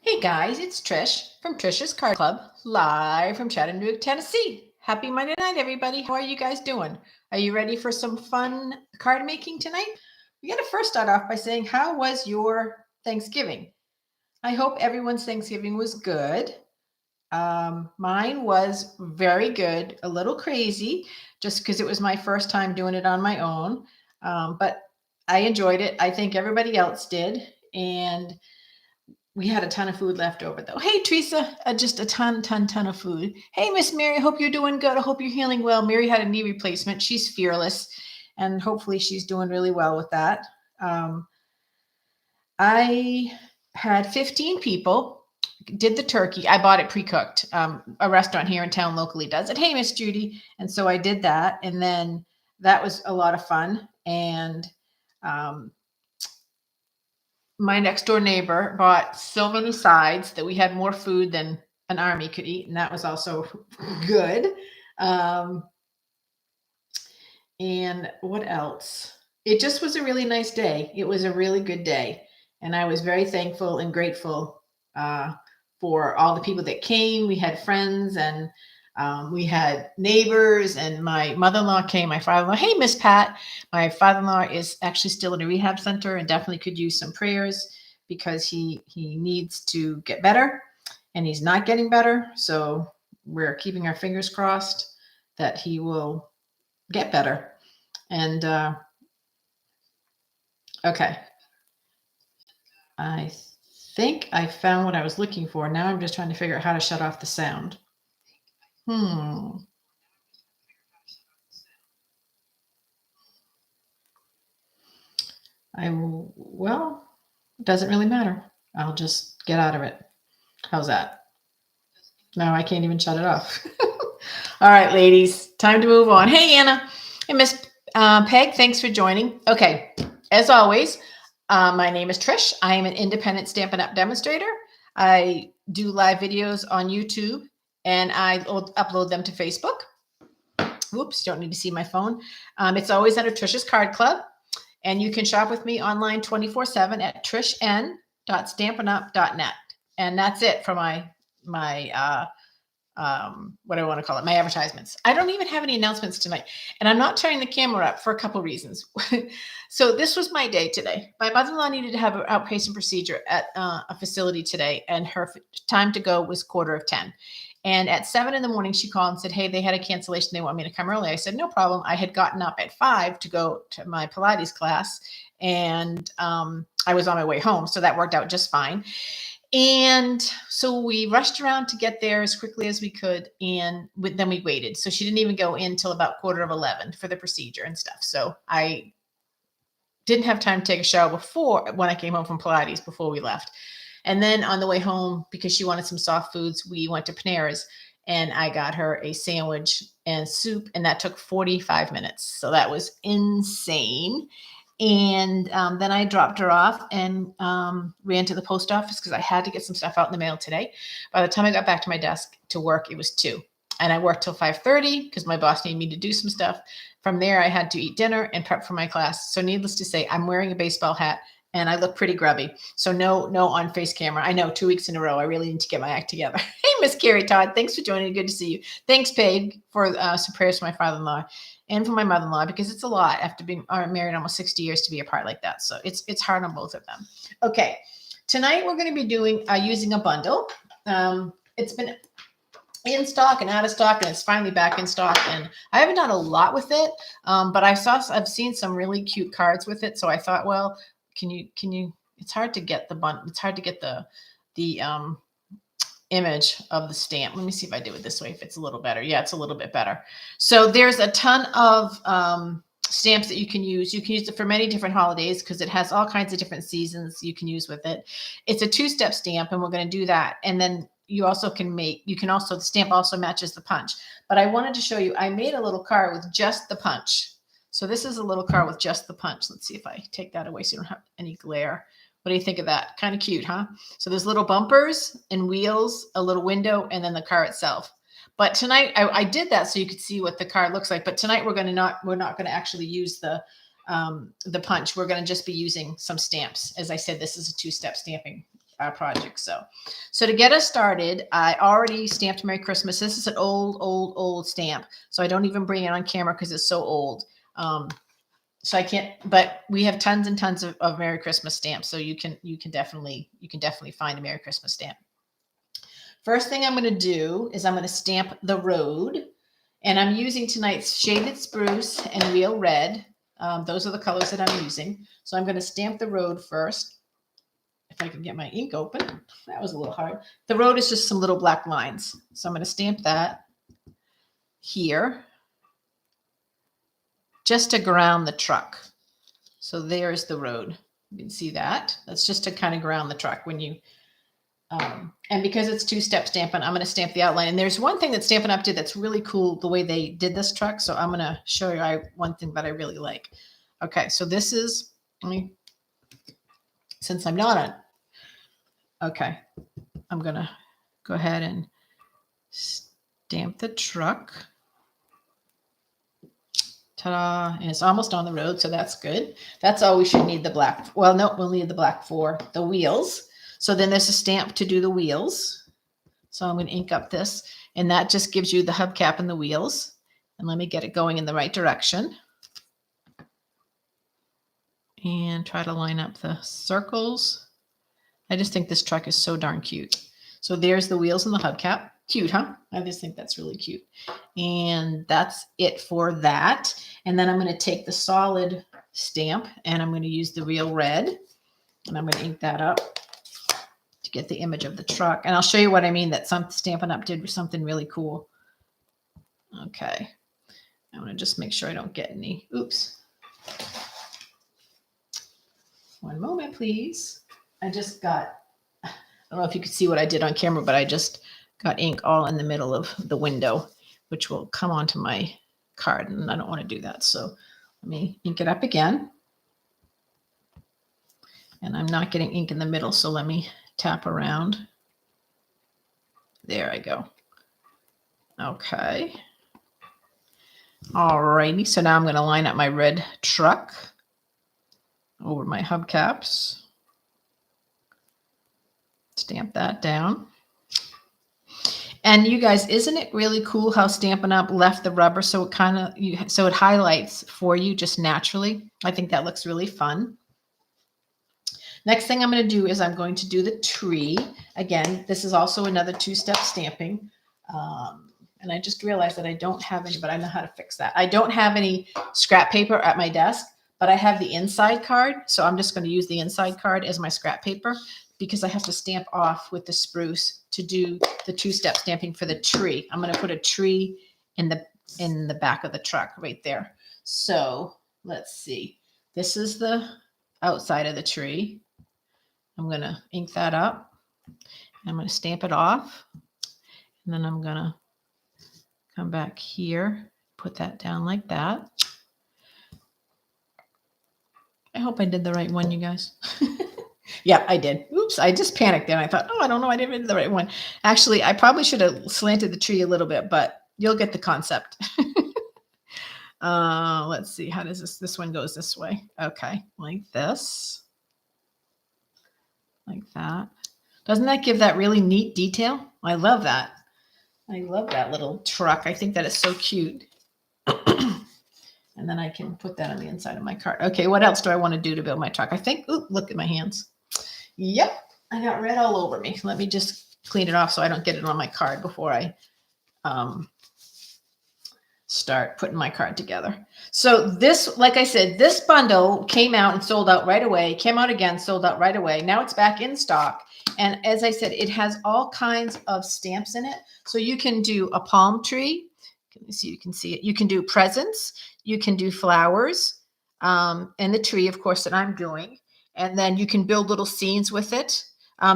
Hey guys, it's Trish from Trisha's Card Club, live from Chattanooga, Tennessee. Happy Monday night, everybody. How are you guys doing? Are you ready for some fun card making tonight? We got to first start off by saying, how was your Thanksgiving? I hope everyone's Thanksgiving was good. Mine was very good, a little crazy, just because it was my first time doing it on my own. But I enjoyed it. I think everybody else did. And we had a ton of food left over though. Hey Teresa, just a ton of food. Hey Miss Mary, I hope you're doing good. I hope you're healing well. Mary had a knee replacement. She's fearless, and hopefully she's doing really well with that. Um, I had 15 people. Did the turkey. I bought it pre-cooked. A restaurant here in town locally does it. Hey Miss Judy, and so I did that, and then that was a lot of fun. And um, my next door neighbor bought so many sides that we had more food than an army could eat, and that was also good. Um, and what else? It just was a really nice day. It was a really good day, and I was very thankful and grateful uh, for all the people that came. We had friends and we had neighbors, and my mother-in-law came. My father-in-law, hey Miss Pat, my father-in-law is actually still in a rehab center and definitely could use some prayers because he needs to get better, and he's not getting better. So we're keeping our fingers crossed that he will get better. And okay, I think I found what I was looking for. Now I'm just trying to figure out how to shut off the sound. Hmm. Well, it doesn't really matter. I'll just get out of it. How's that? No, I can't even shut it off. All right, ladies, time to move on. Hey, Anna. Hey, Miss Peg, thanks for joining. Okay, as always, my name is Trish. I am an independent Stampin' Up! Demonstrator. I do live videos on YouTube, and I upload them to Facebook. Oops, don't need to see my phone. It's always under Trisha's Card Club, and you can shop with me online 24/7 at trishn.stampinup.net. And that's it for my what do I want to call it? My advertisements. I don't even have any announcements tonight. And I'm not turning the camera up for a couple reasons. So this was my day today. My mother-in-law needed to have an outpatient procedure at a facility today, and her time to go was 9:45. And at 7 in the morning, she called and said, hey, they had a cancellation. They want me to come early. I said, no problem. I had gotten up at 5 to go to my Pilates class, and I was on my way home. So that worked out just fine. And so we rushed around to get there as quickly as we could. And then we waited. So she didn't even go in till about 11:15 for the procedure and stuff. So I didn't have time to take a shower before when I came home from Pilates before we left. And then on the way home, because she wanted some soft foods, we went to Panera's and I got her a sandwich and soup. And that took 45 minutes. So that was insane. And then I dropped her off and ran to the post office because I had to get some stuff out in the mail today. By the time I got back to my desk to work, it was 2. And I worked till 5:30 because my boss needed me to do some stuff. From there, I had to eat dinner and prep for my class. So needless to say, I'm wearing a baseball hat and I look pretty grubby. So no on face camera. I know 2 weeks in a row. I really need to get my act together. Hey, Miss Carrie Todd, thanks for joining. Good to see you. Thanks, Peg, for some prayers for my father-in-law and for my mother-in-law, because it's a lot after being married almost 60 years to be apart like that. So it's hard on both of them. Okay, tonight we're going to be doing using a bundle. It's been in stock and out of stock, and it's finally back in stock. And I haven't done a lot with it, but I've seen some really cute cards with it. So I thought, well, can you? It's hard to get the bundle. It's hard to get the image of the stamp. Let me see if I do it this way, if it's a little better. Yeah, it's a little bit better. So there's a ton of stamps that you can use. You can use it for many different holidays because it has all kinds of different seasons you can use with it. It's a 2-step stamp, and we're going to do that. And then the stamp also matches the punch. But I wanted to show you, I made a little card with just the punch. So this is a little card with just the punch. Let's see if I take that away so you don't have any glare. What do you think of that? Kind of cute, huh? So there's little bumpers and wheels, a little window, and then the car itself. But tonight I did that so you could see what the card looks like. But tonight we're not going to actually use the punch. We're going to just be using some stamps. As I said, this is a 2-step stamping project. So to get us started, I already stamped Merry Christmas. This is an old stamp, so I don't even bring it on camera because it's so old. So I can't, but we have tons and tons of Merry Christmas stamps. So you can definitely find a Merry Christmas stamp. First thing I'm going to do is I'm going to stamp the road, and I'm using tonight's Shaded Spruce and Real Red. Those are the colors that I'm using. So I'm going to stamp the road first. If I can get my ink open, that was a little hard. The road is just some little black lines. So I'm going to stamp that here just to ground the truck. So there's the road. You can see that. That's just to kind of ground the truck when you, and because it's two-step stamping, I'm going to stamp the outline. And there's one thing that Stampin' Up! Did that's really cool, the way they did this truck. So I'm going to show you one thing that I really like. Okay, so this is, since I'm not on, okay, I'm going to go ahead and stamp the truck. Ta-da, and it's almost on the road, so that's good. That's all we should need the black. Well, no, we'll need the black for the wheels. So then there's a stamp to do the wheels. So I'm going to ink up this, and that just gives you the hubcap and the wheels. And let me get it going in the right direction. And try to line up the circles. I just think this truck is so darn cute. So there's the wheels and the hubcap. Cute, huh? I just think that's really cute. And that's it for that. And then I'm going to take the solid stamp, and I'm going to use the Real Red, and I'm going to ink that up to get the image of the truck. And I'll show you what I mean, that some Stampin' Up! Did something really cool. Okay. I'm going to just make sure I don't get any. Oops. One moment, please. I just got, I don't know if you could see what I did on camera, but I just got ink all in the middle of the window, which will come onto my card, and I don't want to do that. So let me ink it up again. And I'm not getting ink in the middle, so let me tap around. There I go. Okay. All righty, so now I'm going to line up my red truck over my hubcaps. Stamp that down. And you guys, isn't it really cool how Stampin' Up! Left the rubber so it kind of, so it highlights for you just naturally? I think that looks really fun. Next thing I'm going to do is I'm going to do the tree. Again, this is also another two-step stamping. And I just realized that I don't have any, but I know how to fix that. I don't have any scrap paper at my desk, but I have the inside card. So I'm just going to use the inside card as my scrap paper, because I have to stamp off with the spruce to do the two-step stamping for the tree. I'm going to put a tree in the back of the truck right there. So let's see. This is the outside of the tree. I'm going to ink that up. I'm going to stamp it off. And then I'm going to come back here, put that down like that. I hope I did the right one, you guys. Yeah, I did. Oops, I just panicked there. I thought, oh, I don't know, I didn't do the right one. Actually, I probably should have slanted the tree a little bit, but you'll get the concept. Let's see, how does this one goes this way? Okay, like this. Like that. Doesn't that give that really neat detail? I love that. I love that little truck. I think that is so cute. And then I can put that on the inside of my card. Okay, what else do I want to do to build my truck? I think, ooh, look at my hands. Yep, I got red all over me. Let me just clean it off so I don't get it on my card before I start putting my card together. So this, like I said, this bundle came out and sold out right away, came out again, sold out right away. Now it's back in stock. And as I said, it has all kinds of stamps in it. So you can do a palm tree. You can see it. You can do presents. You can do flowers, and the tree, of course, that I'm doing. And then you can build little scenes with it.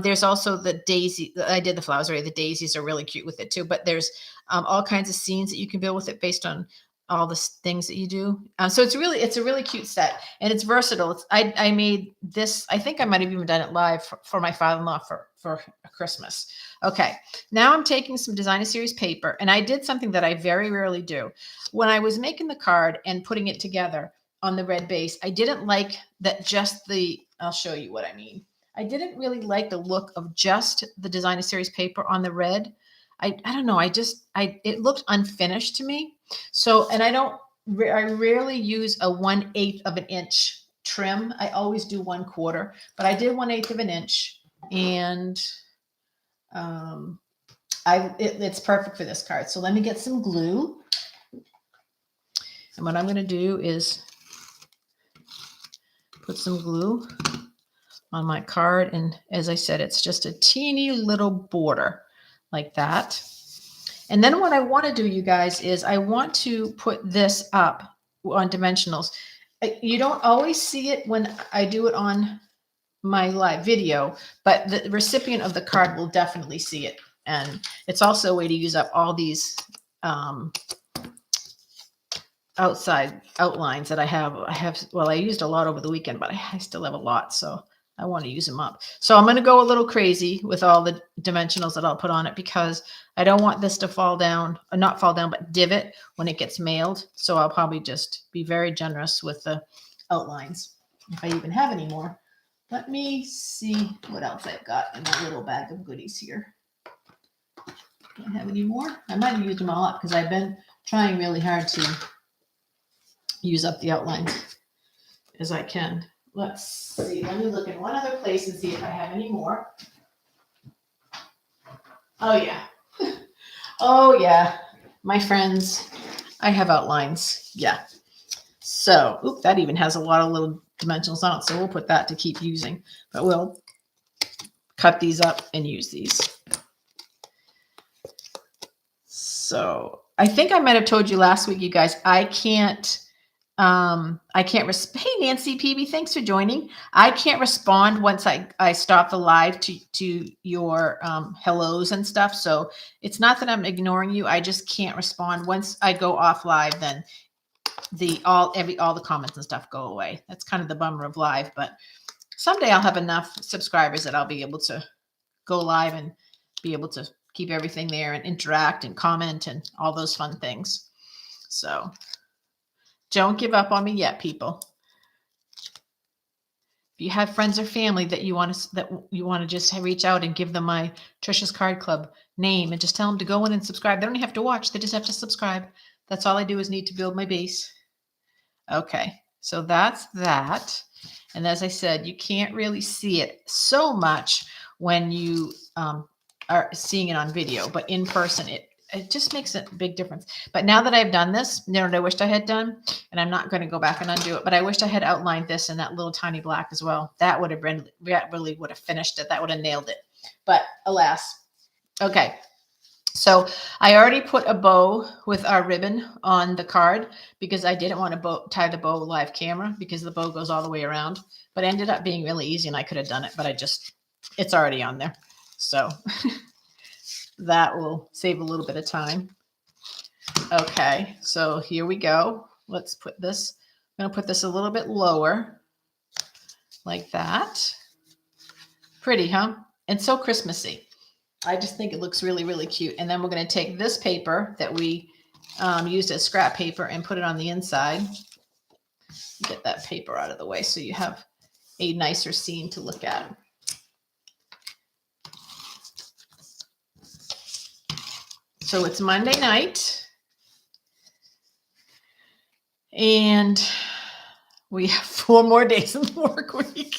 There's also the daisy. I did the flowers already. The daisies are really cute with it too. But there's all kinds of scenes that you can build with it based on all the things that you do. So it's a really cute set, and it's versatile. I made this. I think I might have even done it live for my father-in-law for Christmas. Okay, now I'm taking some Designer Series paper, and I did something that I very rarely do. When I was making the card and putting it together on the red base, I didn't like that just the, I'll show you what I mean. I didn't really like the look of just the designer series paper on the red. I don't know. It looked unfinished to me. So, and I rarely use a 1/8 of an inch trim. I always do 1/4, but I did 1/8 of an inch, and um, it's perfect for this card. So let me get some glue. And what I'm going to do is put some glue on my card. And as I said, it's just a teeny little border like that. And then what I want to do, you guys, is I want to put this up on dimensionals. You don't always see it when I do it on my live video, but the recipient of the card will definitely see it. And it's also a way to use up all these outside outlines that I have. Well, I used a lot over the weekend, but I still have a lot. So I want to use them up. So I'm going to go a little crazy with all the dimensionals that I'll put on it, because I don't want this to fall down, or not fall down, but divot when it gets mailed. So I'll probably just be very generous with the outlines, if I even have any more. Let me see what else I've got in my little bag of goodies here. Do I have any more? I might have used them all up, because I've been trying really hard to use up the outlines as I can. Let's see. Let me look in one other place and see if I have any more. Oh, yeah. Oh, yeah. My friends, I have outlines. Yeah. So, that even has a lot of little dimensionals on it. So we'll put that to keep using. But we'll cut these up and use these. So I think I might have told you last week, you guys, I can't hey, Nancy PB, thanks for joining. I can't respond once I stop the live to your hellos and stuff. So it's not that I'm ignoring you. I just can't respond. Once I go off live, then all the comments and stuff go away. That's kind of the bummer of live, but someday I'll have enough subscribers that I'll be able to go live and be able to keep everything there and interact and comment and all those fun things. So don't give up on me yet, people. If you have friends or family that you want to just reach out and give them my Trisha's Card Club name and just tell them to go in and subscribe. They don't have to watch. They just have to subscribe. That's all I do, is need to build my base. Okay, so that's that. And as I said, you can't really see it so much when you are seeing it on video, but in person, it just makes a big difference. But now that I've done this, you know what I wished I had done? And I'm not going to go back and undo it, but I wished I had outlined this in that little tiny black as well. That would have really would have finished it. That would have nailed it. But alas. Okay. So I already put a bow with our ribbon on the card, because I didn't want to tie the bow live camera, because the bow goes all the way around, but it ended up being really easy and I could have done it, but it's already on there. So that will save a little bit of time. Okay, so here we go. Let's put this, I'm going to put this a little bit lower like that. Pretty, huh? And so Christmassy. I just think it looks really, really cute. And then we're going to take this paper that we used as scrap paper and put it on the inside. Get that paper out of the way so you have a nicer scene to look at. So it's Monday night, and we have 4 more days in the work week.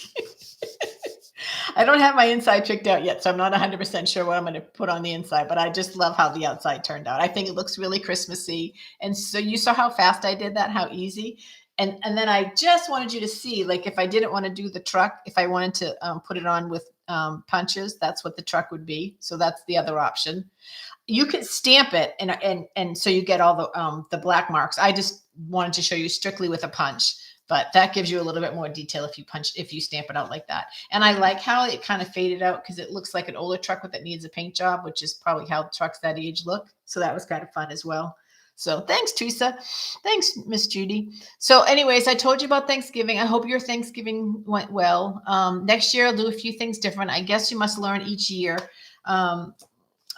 I don't have my inside picked out yet, so I'm not 100% sure what I'm going to put on the inside, but I just love how the outside turned out. I think it looks really Christmassy. And so you saw how fast I did that, how easy. And then I just wanted you to see, like, if I didn't want to do the truck, if I wanted to put it on with punches, that's what the truck would be. So that's the other option. You can stamp it, and so you get all the black marks. I just wanted to show you strictly with a punch, but that gives you a little bit more detail if you stamp it out like that. And I like how it kind of faded out, because it looks like an older truck that needs a paint job, which is probably how trucks that age look. So that was kind of fun as well. So thanks, Teresa. Thanks, Miss Judy. So anyways, I told you about Thanksgiving. I hope your Thanksgiving went well. Next year, I'll do a few things different. I guess you must learn each year.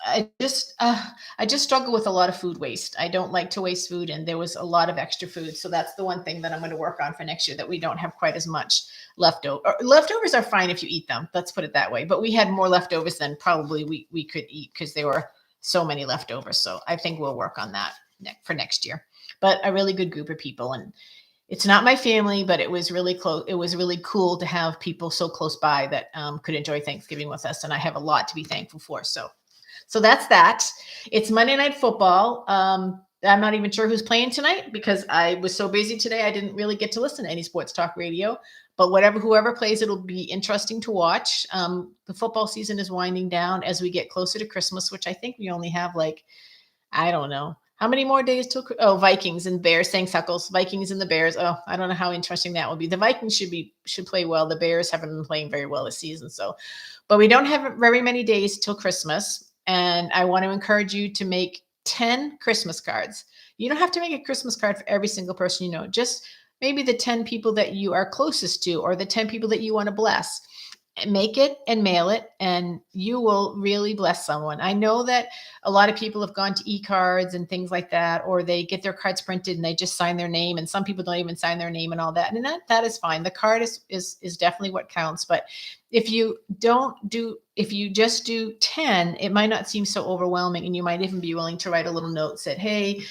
I just struggle with a lot of food waste. I don't like to waste food, and there was a lot of extra food. So that's the one thing that I'm going to work on for next year, that we don't have quite as much leftover. Leftovers are fine if you eat them. Let's put it that way. But we had more leftovers than probably we could eat, because there were so many leftovers. So I think we'll work on that for next year. But a really good group of people, and it's not my family, but it was really close. It was really cool to have people so close by that could enjoy Thanksgiving with us, and I have a lot to be thankful for. So that's that. It's Monday Night Football. I'm not even sure who's playing tonight, because I was so busy today. I didn't really get to listen to any sports talk radio. But whoever plays, it'll be interesting to watch. The football season is winding down as we get closer to Christmas, which I think we only have I don't know. How many more days till? Oh, Vikings and Bears. Thanks, Huckles. Vikings and the Bears. Oh, I don't know how interesting that will be. The Vikings should play well. The Bears haven't been playing very well this season. But we don't have very many days till Christmas. And I want to encourage you to make 10 Christmas cards. You don't have to make a Christmas card for every single person you know. Just maybe the 10 people that you are closest to, or the 10 people that you want to bless. Make it and mail it, and you will really bless someone. I know that a lot of people have gone to e-cards and things like that, or they get their cards printed and they just sign their name, and some people don't even sign their name and all that. And that is fine. The card is definitely what counts. But if you just do 10, it might not seem so overwhelming, and you might even be willing to write a little note, said, hey,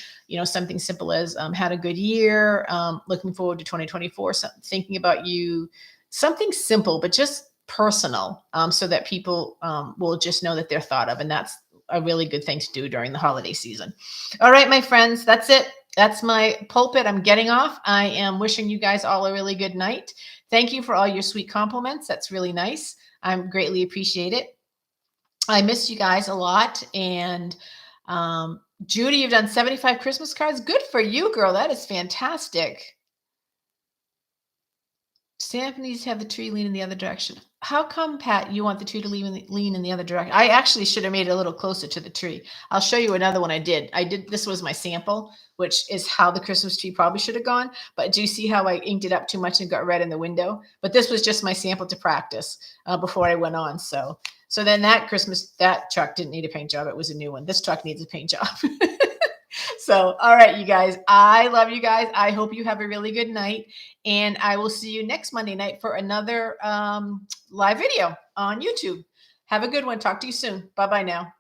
something simple as had a good year, looking forward to 2024, thinking about you, something simple, but just personal, so that people will just know that they're thought of. And that's a really good thing to do during the holiday season. All right, my friends, that's it. That's my pulpit. I'm getting off. I am wishing you guys all a really good night. Thank you for all your sweet compliments. That's really nice. I greatly appreciate it. I miss you guys a lot. And Judy, you've done 75 Christmas cards. Good for you, girl. That is fantastic. Santa needs to have the tree lean in the other direction. How come, Pat, you want the tree to lean in the other direction? I actually should have made it a little closer to the tree. I'll show you another one I did. This was my sample, which is how the Christmas tree probably should have gone. But do you see how I inked it up too much and got red in the window? But this was just my sample to practice before I went on. So then that truck didn't need a paint job. It was a new one. This truck needs a paint job. So, all right, you guys, I love you guys. I hope you have a really good night, and I will see you next Monday night for another live video on YouTube. Have a good one. Talk to you soon. Bye-bye now.